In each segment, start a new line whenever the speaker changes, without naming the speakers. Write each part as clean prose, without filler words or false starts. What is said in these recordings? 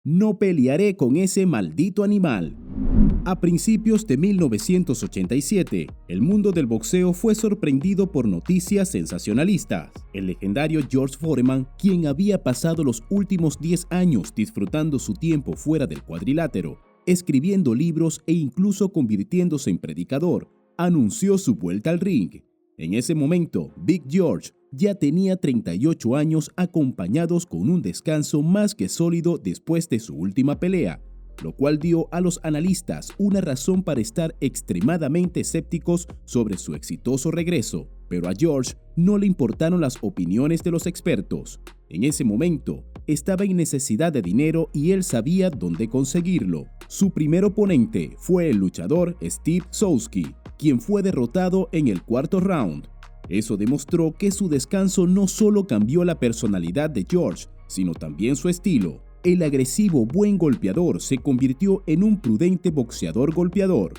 No pelearé con ese maldito animal. A principios de 1987, el mundo del boxeo fue sorprendido por noticias sensacionalistas. El legendario George Foreman, quien había pasado los últimos 10 años disfrutando su tiempo fuera del cuadrilátero, escribiendo libros e incluso convirtiéndose en predicador, anunció su vuelta al ring. En ese momento, Big George ya tenía 38 años, acompañados con un descanso más que sólido después de su última pelea, lo cual dio a los analistas una razón para estar extremadamente escépticos sobre su exitoso regreso. Pero a George no le importaron las opiniones de los expertos. En ese momento, estaba en necesidad de dinero y él sabía dónde conseguirlo. Su primer oponente fue el luchador Steve Sowski, quien fue derrotado en el cuarto round. Eso demostró que su descanso no solo cambió la personalidad de George, sino también su estilo. El agresivo buen golpeador se convirtió en un prudente boxeador golpeador.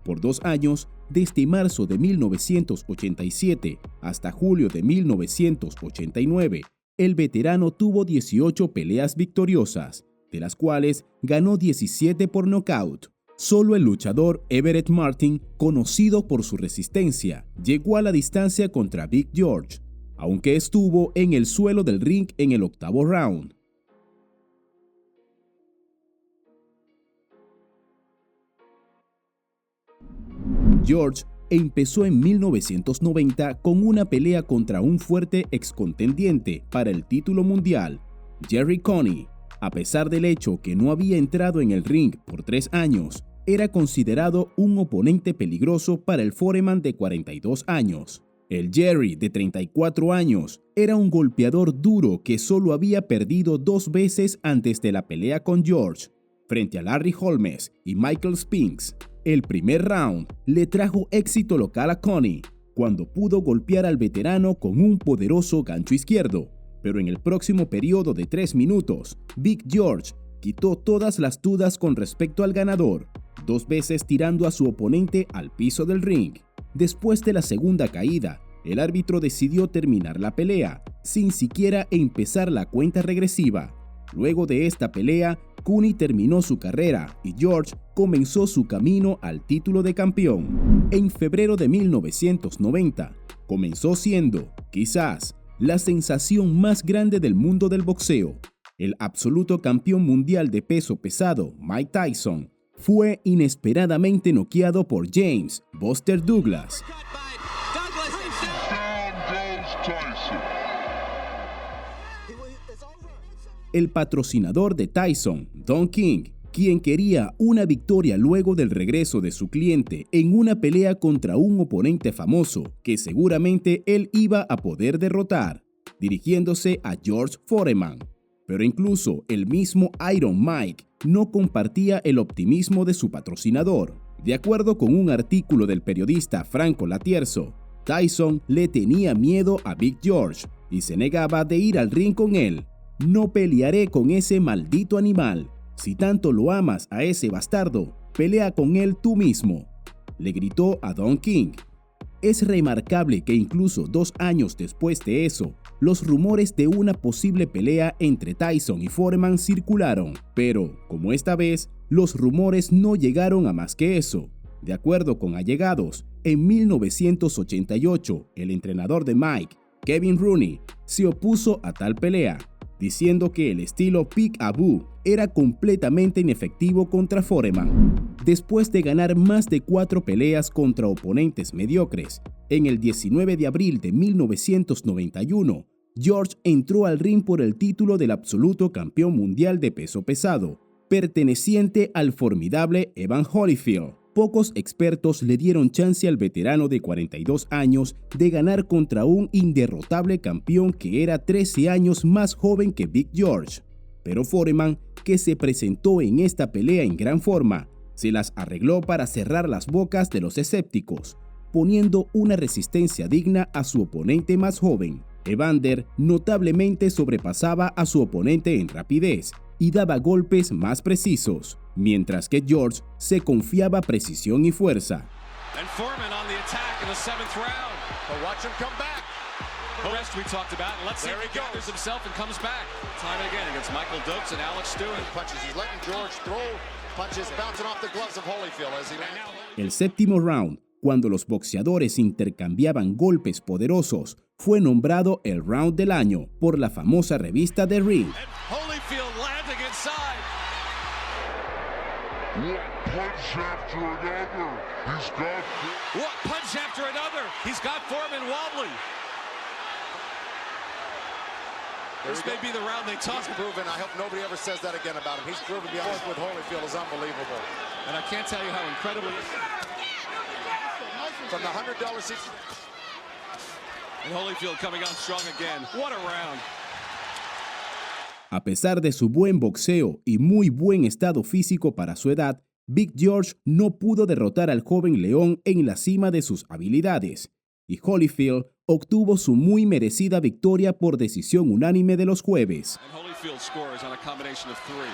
Por 2 años, desde marzo de 1987 hasta julio de 1989, el veterano tuvo 18 peleas victoriosas, de las cuales ganó 17 por nocaut. Solo el luchador Everett Martin, conocido por su resistencia, llegó a la distancia contra Big George, aunque estuvo en el suelo del ring en el octavo round. George empezó en 1990 con una pelea contra un fuerte excontendiente para el título mundial, Jerry Coney. A pesar del hecho que no había entrado en el ring por 3 años, era considerado un oponente peligroso para el Foreman de 42 años. El Jerry, de 34 años, era un golpeador duro que solo había perdido 2 veces antes de la pelea con George, frente a Larry Holmes y Michael Spinks. El primer round le trajo éxito local a Coney, cuando pudo golpear al veterano con un poderoso gancho izquierdo, pero en el próximo periodo de 3 minutos, Big George quitó todas las dudas con respecto al ganador, 2 veces tirando a su oponente al piso del ring. Después de la segunda caída, el árbitro decidió terminar la pelea, sin siquiera empezar la cuenta regresiva. Luego de esta pelea, Coney terminó su carrera y George comenzó su camino al título de campeón. En febrero de 1990, comenzó siendo, quizás, la sensación más grande del mundo del boxeo. El absoluto campeón mundial de peso pesado, Mike Tyson, fue inesperadamente noqueado por James "Buster" Douglas. El patrocinador de Tyson, Don King, quien quería una victoria luego del regreso de su cliente en una pelea contra un oponente famoso que seguramente él iba a poder derrotar, dirigiéndose a George Foreman. Pero incluso el mismo Iron Mike no compartía el optimismo de su patrocinador. De acuerdo con un artículo del periodista Franco Latierzo, Tyson le tenía miedo a Big George y se negaba de ir al ring con él. No pelearé con ese maldito animal. Si tanto lo amas a ese bastardo, pelea con él tú mismo, le gritó a Don King. Es remarcable que incluso 2 años después de eso, los rumores de una posible pelea entre Tyson y Foreman circularon, pero, como esta vez, los rumores no llegaron a más que eso. De acuerdo con allegados, en 1988, el entrenador de Mike, Kevin Rooney, se opuso a tal pelea, diciendo que el estilo Peek-a-Boo era completamente inefectivo contra Foreman. Después de ganar más de 4 peleas contra oponentes mediocres, en el 19 de abril de 1991, George entró al ring por el título del absoluto campeón mundial de peso pesado, perteneciente al formidable Evan Holyfield. Pocos expertos le dieron chance al veterano de 42 años de ganar contra un inderrotable campeón que era 13 años más joven que Big George. Pero Foreman, que se presentó en esta pelea en gran forma, se las arregló para cerrar las bocas de los escépticos, poniendo una resistencia digna a su oponente más joven. Evander notablemente sobrepasaba a su oponente en rapidez y daba golpes más precisos, mientras que George se confiaba precisión y fuerza.
Rest we talked about. Let's see if he gathers himself and comes back. Time and again against Michael Dokes and Alex Stewart.
Punches. He's letting George throw punches bouncing off the gloves of Holyfield as he
El séptimo round, cuando los boxeadores intercambiaban golpes poderosos, fue nombrado el round del año por la famosa revista The Ring.
And Holyfield landing inside.
One punch after another.
What punch after another? He's
He's got
got Foreman wobbly. This may be the round they talk.
He's proven. I hope nobody ever says that again about him. He's proven to be honest with Holyfield is unbelievable.
And I can't tell you how incredibly.
From the $100 seat.
And Holyfield coming on strong again. What a round.
A pesar de su buen boxeo y muy buen estado físico para su edad, Big George no pudo derrotar al joven León en la cima de sus habilidades, y Holyfield obtuvo su muy merecida victoria por decisión unánime de los jueves.
And Holyfield scores on a combination of three.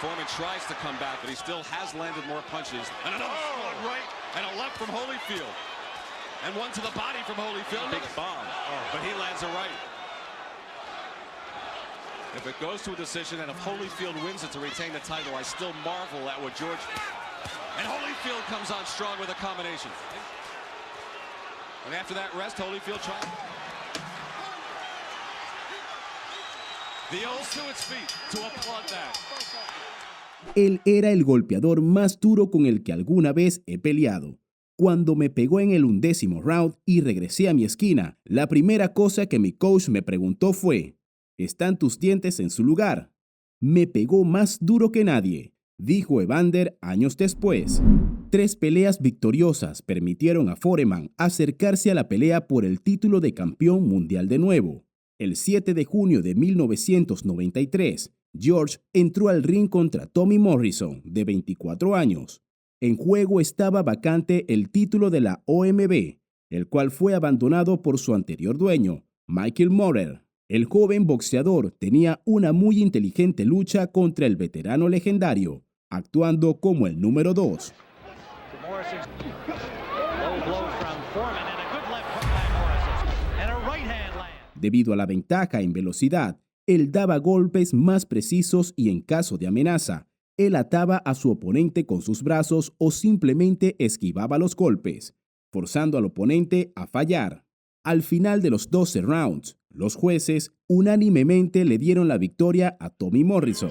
Foreman tries to come back, but he still has landed more punches. And another solid right and a left from Holyfield. And one to the body from Holyfield. Big bomb, but he lands a right. If it goes to a decision and if Holyfield wins it to retain the title, I still marvel at what George... And Holyfield comes on strong with a combination. And after that rest, Holyfield trying... The old to its feet to applaud that.
Él era el golpeador más duro con el que alguna vez he peleado. Cuando me pegó en el 11º round y regresé a mi esquina, la primera cosa que mi coach me preguntó fue: ¿están tus dientes en su lugar? Me pegó más duro que nadie, dijo Evander años después. 3 peleas victoriosas permitieron a Foreman acercarse a la pelea por el título de campeón mundial de nuevo. El 7 de junio de 1993, George entró al ring contra Tommy Morrison, de 24 años. En juego estaba vacante el título de la OMB, el cual fue abandonado por su anterior dueño, Michael Moorer. El joven boxeador tenía una muy inteligente lucha contra el veterano legendario, actuando como el número 2. Debido a la ventaja en velocidad, él daba golpes más precisos y en caso de amenaza, él ataba a su oponente con sus brazos o simplemente esquivaba los golpes, forzando al oponente a fallar. Al final de los 12 rounds, los jueces unánimemente le dieron la victoria a Tommy Morrison.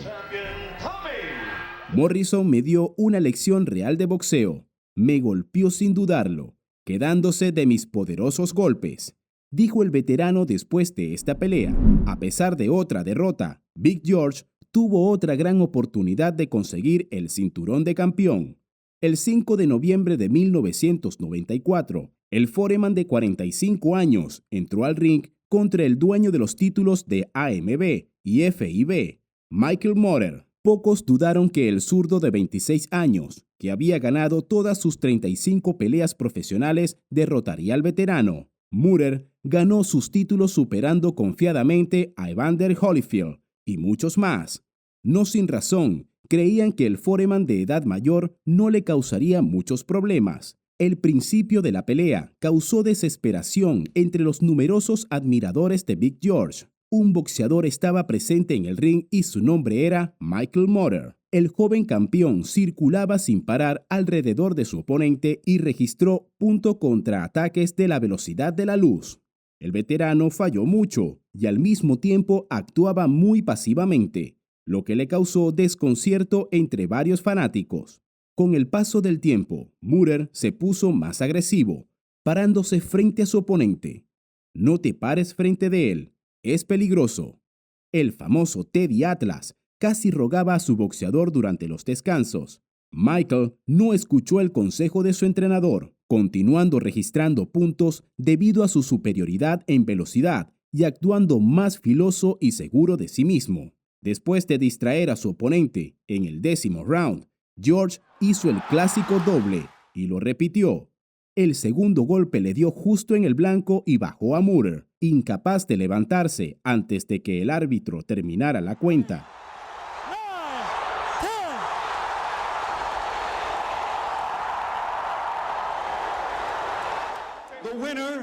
Morrison me dio una lección real de boxeo. Me golpeó sin dudarlo, quedándose de mis poderosos golpes, dijo el veterano después de esta pelea. A pesar de otra derrota, Big George tuvo otra gran oportunidad de conseguir el cinturón de campeón. El 5 de noviembre de 1994, el Foreman de 45 años entró al ring contra el dueño de los títulos de AMB y FIB, Michael Moorer. Pocos dudaron que el zurdo de 26 años, que había ganado todas sus 35 peleas profesionales, derrotaría al veterano. Moorer ganó sus títulos superando confiadamente a Evander Holyfield y muchos más. No sin razón, creían que el Foreman de edad mayor no le causaría muchos problemas. El principio de la pelea causó desesperación entre los numerosos admiradores de Big George. Un boxeador estaba presente en el ring y su nombre era Michael Moorer. El joven campeón circulaba sin parar alrededor de su oponente y registró contraataques de la velocidad de la luz. El veterano falló mucho y al mismo tiempo actuaba muy pasivamente, lo que le causó desconcierto entre varios fanáticos. Con el paso del tiempo, Moorer se puso más agresivo, parándose frente a su oponente. No te pares frente de él, es peligroso. El famoso Teddy Atlas casi rogaba a su boxeador durante los descansos. Michael no escuchó el consejo de su entrenador, continuando registrando puntos debido a su superioridad en velocidad y actuando más filoso y seguro de sí mismo. Después de distraer a su oponente en el 10º round, George hizo el clásico doble y lo repitió. El segundo golpe le dio justo en el blanco y bajó a Moorer, incapaz de levantarse antes de que el árbitro terminara la cuenta.
The winner,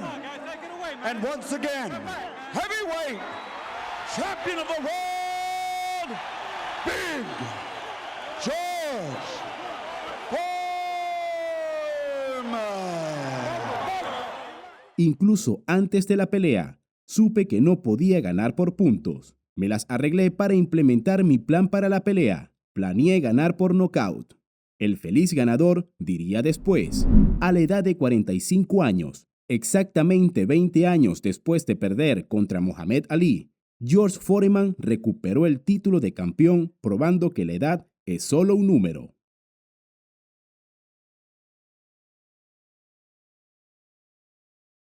and once again, heavyweight champion of the world, Big George Foreman.
Incluso antes de la pelea, supe que no podía ganar por puntos. Me las arreglé para implementar mi plan para la pelea. Planeé ganar por nocaut. El feliz ganador diría después, a la edad de 45 años, exactamente 20 años después de perder contra Muhammad Ali, George Foreman recuperó el título de campeón, probando que la edad es solo un número.